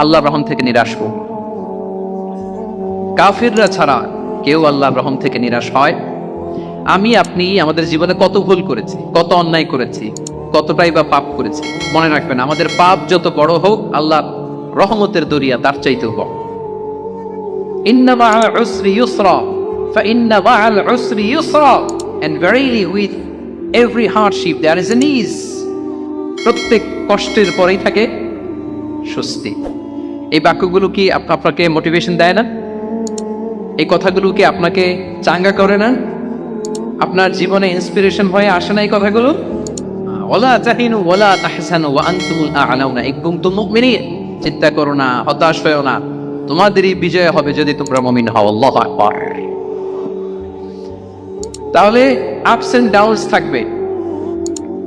আল্লাহর রহম থেকে নিরাশ হোক। কাফিররা ছাড়া কেউ আল্লাহর রহম থেকে নিরাশ হয়? আমি আপনি আমাদের জীবনে কত ভুল করেছি, কত অন্যায় করেছি, কতটাই বা পাপ করেছি। মনে রাখবেন, আমাদের পাপ যত বড় হোক, আল্লাহর রহমতের দরিয়া তার চাইতেও বড়। ইন্না মা'আল উসরি ইউসরা ফাইন্না মা'আল উসরি ইউসরা, and verily with every hardship there is an ease. প্রত্যেক কষ্টের পরেই থাকে স্বস্তি। এই বাক্যগুলো কি আপনাকে মোটিভেশন দেয় না? এই কথাগুলো কি আপনাকে চাঙ্গা করে না? আপনার জীবনে ইন্সপিরেশন হয়ে আসে না এই কথাগুলো? ওয়ালা তাহিনু ওয়ালা তাহসানু ওয়া আনতুমুল আ'লাউনা ইন কুনতুম মুমিনিন। চিন্তা করো না, হতাশ হয়ো না, তোমাদেরই বিজয় হবে যদি তোমরা মুমিন হও। আল্লাহু আকবার। তাহলে আপস এন্ড ডাউনস থাকবে,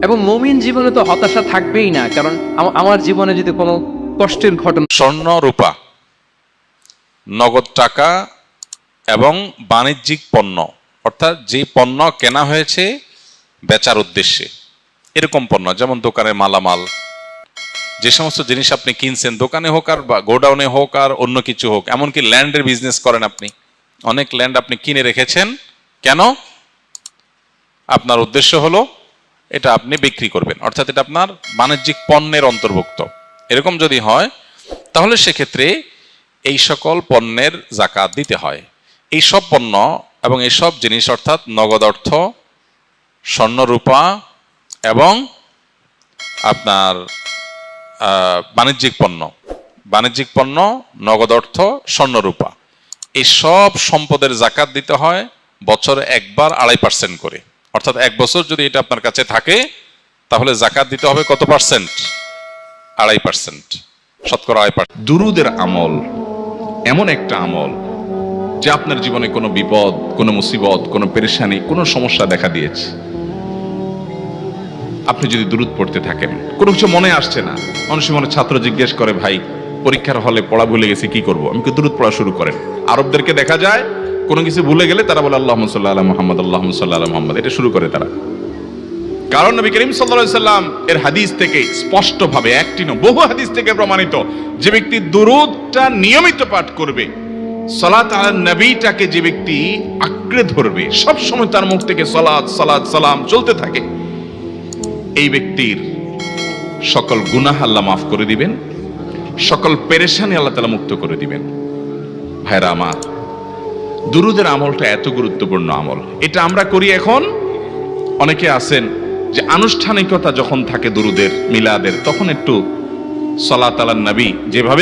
এবং মুমিন জীবনে তো হতাশা থাকবেই না। কারণ আমার জীবনে যদি কোনো কষ্টের ঘটনা, স্বর্ণ রূপা, নগদ টাকা এবং বাণিজ্যিক পণ্য, অর্থাৎ যে পণ্য কেনা হয়েছে বেচার উদ্দেশ্যে, এরকম পণ্য, যেমন দোকানের মালামাল, যে সমস্ত জিনিস আপনি কিনছেন, দোকানে হোক আর বা গোডাউনে হোক আর অন্য কিছু হোক, এমনকি ল্যান্ডের বিজনেস করেন আপনি, অনেক ল্যান্ড আপনি কিনে রেখেছেন, কেন? আপনার উদ্দেশ্য হলো এটা আপনি বিক্রি করবেন, অর্থাৎ এটা আপনার বাণিজ্যিক পণ্যের অন্তর্ভুক্ত। এরকম যদি হয় তাহলে সেক্ষেত্রে এই সকল পণ্যের যাকাত দিতে হয়। এই সব পণ্য এবং এই সব জিনিস, অর্থাৎ নগদ অর্থ, স্বর্ণরূপা এবং আপনার বাণিজ্যিক পণ্য, নগদ অর্থ, স্বর্ণরূপা, এই সব সম্পদের যাকাত দিতে হয় বছরে একবার 2.5% করে। অর্থাৎ 1 বছর যদি এটা আপনার কাছে থাকে তাহলে যাকাত দিতে হবে কত পার্সেন্ট? 2.5%, শতকরা 2.5%। দুরুদের আমল এমন একটা আমল যে আপনার জীবনে কোনো বিপদ, কোনো মুসিবত, কোনো পেরেশানি, কোনো সমস্যা দেখা দিয়েছে, আপনি যদি দুরুদ পড়তে থাকেন, কোনো কিছু মনে আসছে না, মানুষের মনে ছাত্র জিজ্ঞেস করে, ভাই পরীক্ষার হলে পড়া ভুলে গেছি, কি করবো? আমি দুরুদ পড়া শুরু করেন। আরবদেরকে দেখা যায় কোনো কিছু ভুলে গেলে তারা বলে আল্লাহুম্মা সাল্লি আলা মুহাম্মদ, আল্লাহুম্মা সাল্লি আলা মুহাম্মদ, এটা শুরু করে তারা। কারণ নবী করিম সাল্লাল্লাহু আলাইহি সাল্লাম এর হাদিস থেকে স্পষ্টভাবে, একটি নয় বহু হাদিস থেকে প্রমাণিত, যে ব্যক্তি দুরুদটা নিয়মিত পাঠ করবে, সালাত আলা নবীটাকে যে ব্যক্তি আঁকড়ে ধরবে, সব সময় তার মুখ থেকে সালাত সালাত সালাম চলতে থাকে, এই ব্যক্তির সকল গুনাহ আল্লাহ মাফ করে দিবেন, সকল পেরেশানি আল্লাহ তাআলা মুক্ত করে দিবেন। ভাইরা আমার, দুরুদের আমলটা এত গুরুত্বপূর্ণ আমল, এটা আমরা করি এখন। অনেকে আছেন যে আনুষ্ঠানিকতা যখন থাকে দুরুদের, মিলাদের, তখন একটু সালাত আলা নবী যেভাবে